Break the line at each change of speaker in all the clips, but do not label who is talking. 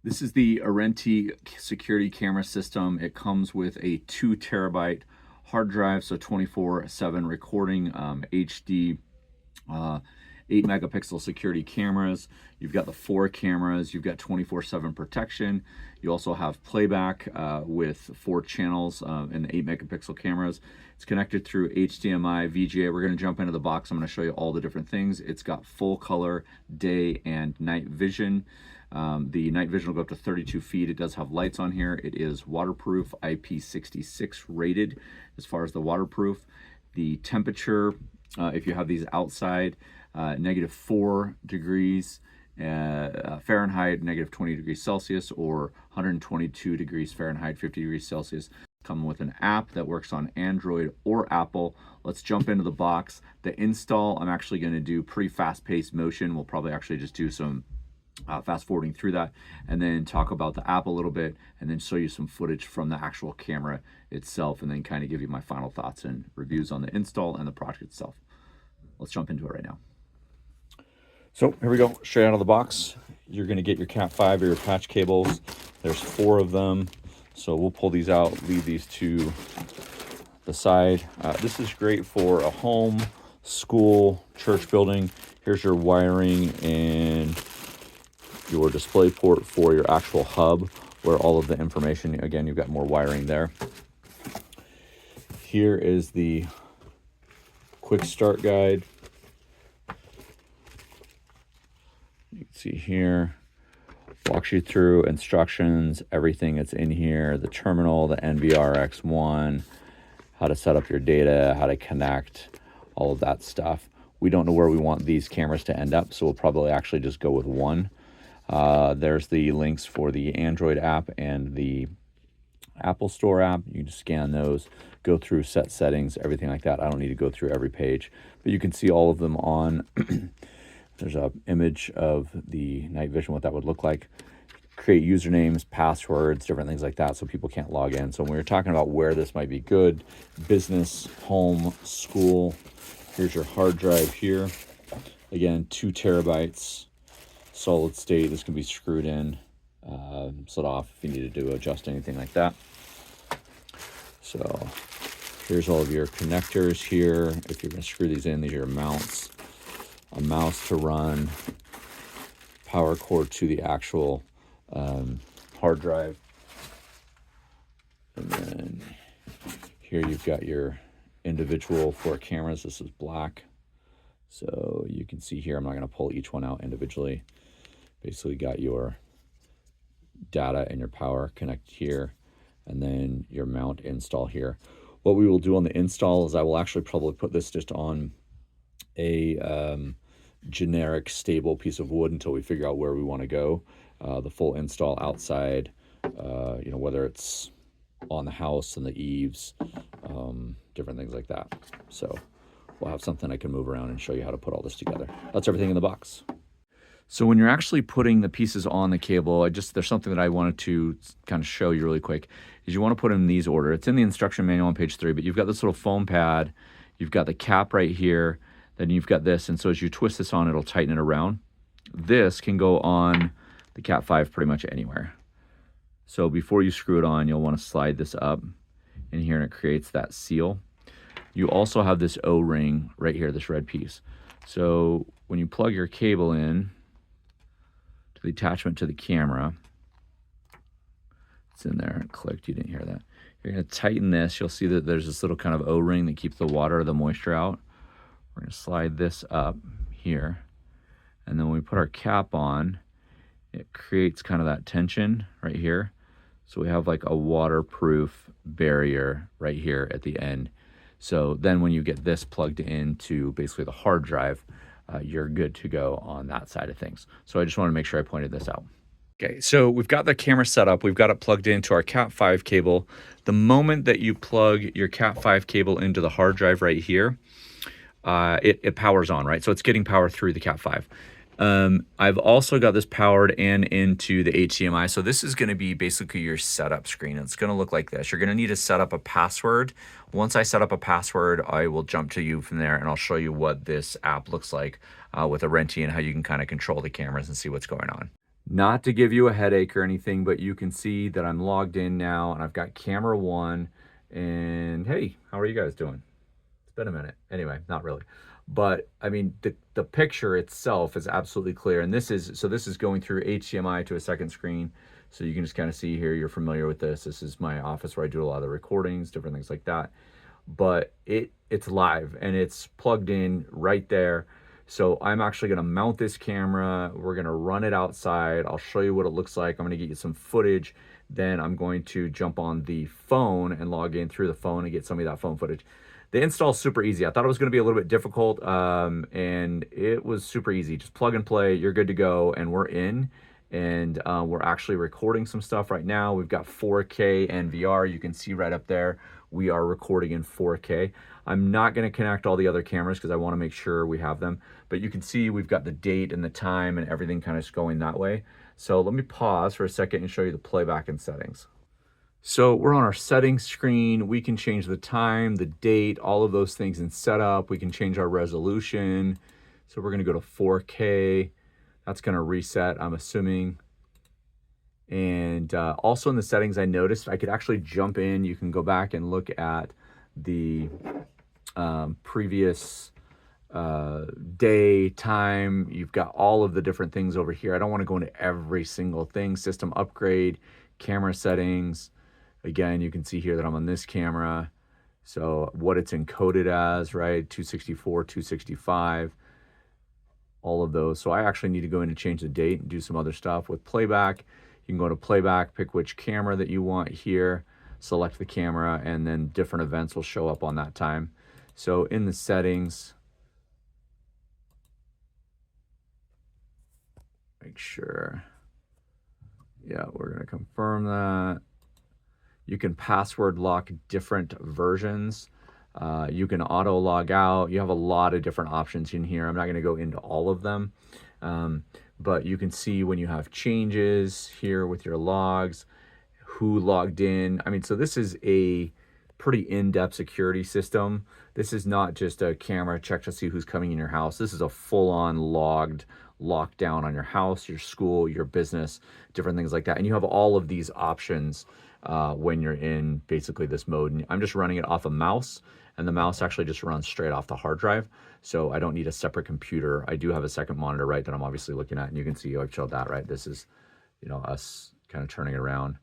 This is the Arenti Security Camera System. It comes with a 2 terabyte hard drive, so 24/7 recording, HD, 8 megapixel security cameras. You've got the 4 cameras. You've got 24/7 protection. You also have playback with 4 channels and 8 megapixel cameras. It's connected through HDMI, VGA. We're going to jump into the box. I'm going to show you all the different things. It's got full color day and night vision. The night vision will go up to 32 feet. It does have lights on here. It is waterproof, IP66 rated as far as the waterproof. The temperature, if you have these outside, -4 degrees Fahrenheit, -20 degrees Celsius, or 122 degrees Fahrenheit, 50 degrees Celsius. Come with an app that works on Android or Apple. Let's jump into the box. The install, I'm actually going to do pretty fast-paced motion. We'll probably actually just do some fast forwarding through that, and then talk about the app a little bit, and then show you some footage from the actual camera itself, and then kind of give you my final thoughts and reviews on the install and the product itself. Let's jump into it right now. So here we go, straight out of the box. You're going to get your Cat 5 or your patch cables. There's 4 of them, so we'll pull these out, leave these to the side. This is great for a home, school, church building. Here's your wiring and your display port for your actual hub, where all of the information, again, you've got more wiring there. Here is the quick start guide. You can see here, walks you through instructions, everything that's in here, the terminal, the NVR X1, how to set up your data, how to connect, all of that stuff. We don't know where we want these cameras to end up, so we'll probably actually just go with one. There's the links for the Android app and the Apple Store app. You just scan those, go through set settings, everything like that. I don't need to go through every page, but you can see all of them on. There's an image of the night vision, what that would look like. Create usernames, passwords, different things like that, so people can't log in. So when we're talking about where this might be good, business, home, school, here's your hard drive here. Again, 2 terabytes. Solid state. This can be screwed in, slid off if you needed to adjust anything like that. So here's all of your connectors here. If you're going to screw these in, these are your mounts. A mouse to run, power cord to the actual hard drive. And then here you've got your individual 4 cameras. This is black. So you can see here, I'm not going to pull each one out individually. Basically got your data and your power connect here, and then your mount install here. What we will do on the install is I will actually probably put this just on a generic stable piece of wood until we figure out where we want to go. The full install outside, you know, whether it's on the house and the eaves, different things like that. So we'll have something I can move around and show you how to put all this together. That's everything in the box. So when you're actually putting the pieces on the cable, there's something that I wanted to kind of show you really quick, is you want to put in these order. It's in the instruction manual on page 3, but you've got this little foam pad, you've got the cap right here, then you've got this, and so as you twist this on, it'll tighten it around. This can go on the Cat 5 pretty much anywhere. So before you screw it on, you'll want to slide this up in here, and it creates that seal. You also have this O-ring right here, this red piece. So when you plug your cable in to the attachment to the camera, it's in there, it clicked, you didn't hear that. You're going to tighten this. You'll see that there's this little kind of O-ring that keeps the water or the moisture out. We're going to slide this up here, and then when we put our cap on, it creates kind of that tension right here. So we have like a waterproof barrier right here at the end. So then when you get this plugged into basically the hard drive, you're good to go on that side of things. So I just want to make sure I pointed this out. Okay, so we've got the camera set up. We've got it plugged into our Cat 5 cable. The moment that you plug your Cat 5 cable into the hard drive right here, it powers on, right? So it's getting power through the Cat 5. I've also got this powered and into the HDMI. So this is going to be basically your setup screen. It's going to look like this. You're going to need to set up a password. Once I set up a password, I will jump to you from there, and I'll show you what this app looks like with Arenti and how you can kind of control the cameras and see what's going on. Not to give you a headache or anything, but you can see that I'm logged in now and I've got camera 1. And hey, how are you guys doing? It's been a minute. Anyway, not really. But I mean, the picture itself is absolutely clear. And this is going through HDMI to a second screen. So you can just kind of see here, you're familiar with this. This is my office where I do a lot of the recordings, different things like that. But it's live and it's plugged in right there. So I'm actually gonna mount this camera. We're gonna run it outside. I'll show you what it looks like. I'm gonna get you some footage. Then I'm going to jump on the phone and log in through the phone and get some of that phone footage. The install is super easy. I thought it was gonna be a little bit difficult, and it was super easy. Just plug and play, you're good to go, and we're in. And we're actually recording some stuff right now. We've got 4K NVR. You can see right up there, we are recording in 4K. I'm not gonna connect all the other cameras because I wanna make sure we have them. But you can see we've got the date and the time and everything kind of going that way. So let me pause for a second and show you the playback and settings. So we're on our settings screen. We can change the time, the date, all of those things in setup. We can change our resolution. So we're gonna go to 4K. That's gonna reset, I'm assuming. And also in the settings, I noticed I could actually jump in. You can go back and look at the previous day, time. You've got all of the different things over here. I don't want to go into every single thing. System upgrade, camera settings. Again, you can see here that I'm on this camera. So what it's encoded as, right? 264, 265, all of those. So I actually need to go in and change the date and do some other stuff with playback. You can go to playback, pick which camera that you want here, select the camera, and then different events will show up on that time. So in the settings, make sure, yeah, we're gonna confirm that. You can password lock different versions. You can auto log out. You have a lot of different options in here. I'm not gonna go into all of them, but you can see when you have changes here with your logs, who logged in. I mean, so this is a pretty in-depth security system. This is not just a camera check to see who's coming in your house. This is a full-on logged lockdown on your house, your school, your business, different things like that. And you have all of these options when you're in basically this mode. And I'm just running it off a mouse, and the mouse actually just runs straight off the hard drive. So I don't need a separate computer. I do have a second monitor, right, that I'm obviously looking at, and you can see I've showed that, right? This is, you know, us kind of turning it around.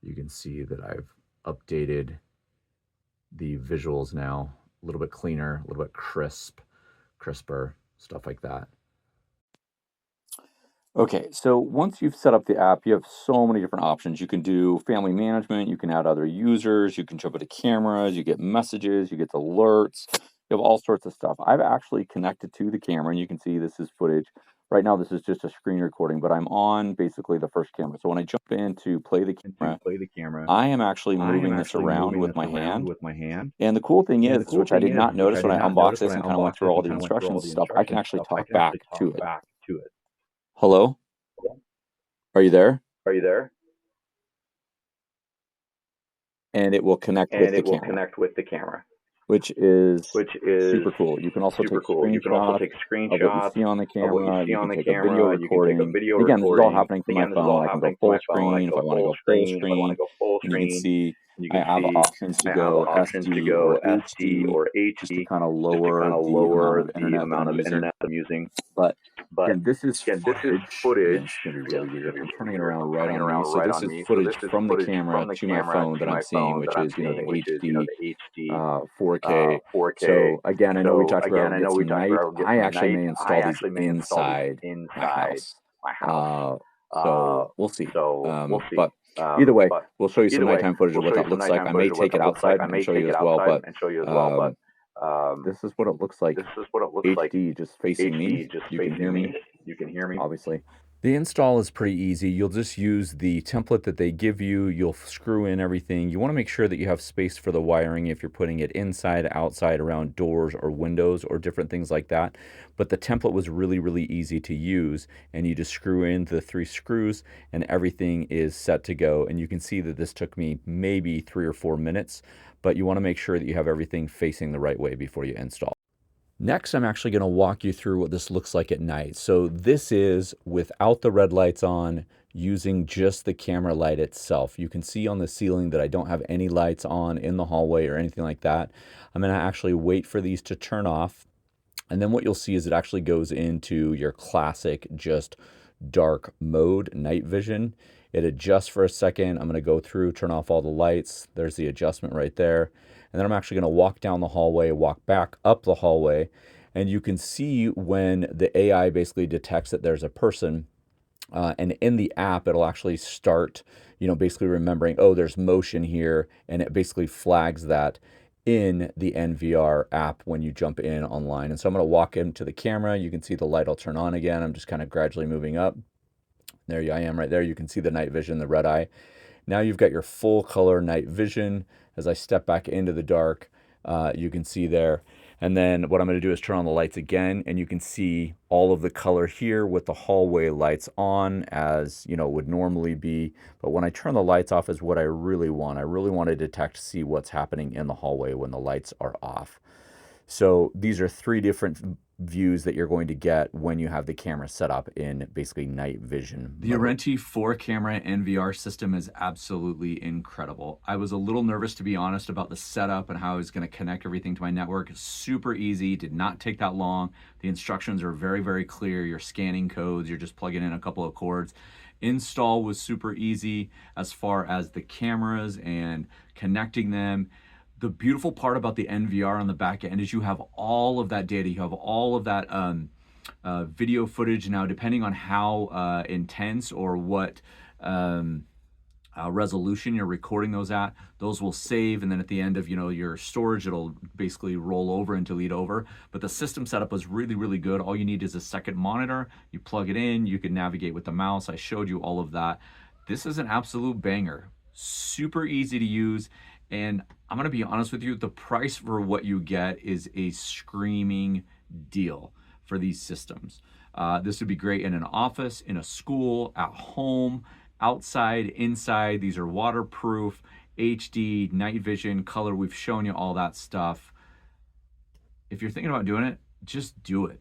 You can see that I've updated the visuals now, a little bit cleaner, a little bit crisper, stuff like that. Okay, so once you've set up the app, you have so many different options. You can do family management, you can add other users, you can jump into cameras, you get messages, you get alerts, you have all sorts of stuff. I've actually connected to the camera, and you can see this is footage. Right now, this is just a screen recording, but I'm on basically the first camera. So when I jump in to play the camera, I am actually moving this around with my hand. And the cool thing is, which I did not notice when I unboxed this and kind of went through all the instructions and stuff, I can actually talk back to it. Hello? Are you there? And it will connect with the camera, which is super cool. You can also take screenshots of what you see on the camera. You can take a video recording. Again, this is all happening from my phone. I can go full screen if I want to go full screen. And you can see I have options to go SD or HD, just to kind of lower the amount of internet that I'm using. But again, this is footage. Again, it's going to be really weird. I'm turning it around right on me. So this is footage from the camera to my phone that I'm seeing, which is, you know, the HD 4K. So again, I know we talked about get some night. I actually may install these inside my house. So we'll see. But either way, we'll show you some nighttime footage of what that looks like. I may take it outside and show you as well, but this is what it looks like. HD just facing me. You can hear me. Obviously. The install is pretty easy. You'll just use the template that they give you. You'll screw in everything. You want to make sure that you have space for the wiring if you're putting it inside, outside, around doors or windows or different things like that. But the template was really, really easy to use, and you just screw in the 3 screws and everything is set to go. And you can see that this took me maybe 3 or 4 minutes, but you want to make sure that you have everything facing the right way before you install.
Next, I'm actually going to walk you through what this looks like at night. So this is without the red lights on, using just the camera light itself. You can see on the ceiling that I don't have any lights on in the hallway or anything like that. I'm going to actually wait for these to turn off. And then what you'll see is it actually goes into your classic just dark mode, night vision. It adjusts for a second. I'm going to go through, turn off all the lights. There's the adjustment right there. And then I'm actually going to walk down the hallway, walk back up the hallway, and you can see when the AI basically detects that there's a person, and in the app, it'll actually start, basically remembering, oh, there's motion here, and it basically flags that in the NVR app when you jump in online. And so I'm going to walk into the camera. You can see the light will turn on again. I'm just kind of gradually moving up. There I am right there. You can see the night vision, the red eye. Now you've got your full color night vision. As I step back into the dark, you can see there. And then what I'm going to do is turn on the lights again, and you can see all of the color here with the hallway lights on, as you know would normally be. But when I turn the lights off is what I really want. I really want to detect, see what's happening in the hallway when the lights are off. So these are three different views that you're going to get when you have the camera set up in basically night vision
The
mode.
Arenti 4-camera NVR system is absolutely incredible. I was a little nervous, to be honest, about the setup and how I was going to connect everything to my network. Super easy, did not take that long. The instructions are very, very clear. You're scanning codes, you're just plugging in a couple of cords. Install was super easy as far as the cameras and connecting them. The beautiful part about the NVR on the back end is you have all of that data. You have all of that video footage. Now, depending on how intense or what resolution you're recording those at, those will save, and then at the end of your storage, it'll basically roll over and delete over. But the system setup was really, really good. All you need is a second monitor. You plug it in, you can navigate with the mouse. I showed you all of that. This is an absolute banger. Super easy to use. And I'm going to be honest with you, the price for what you get is a screaming deal for these systems. This would be great in an office, in a school, at home, outside, inside. These are waterproof, HD, night vision, color. We've shown you all that stuff. If you're thinking about doing it, just do it.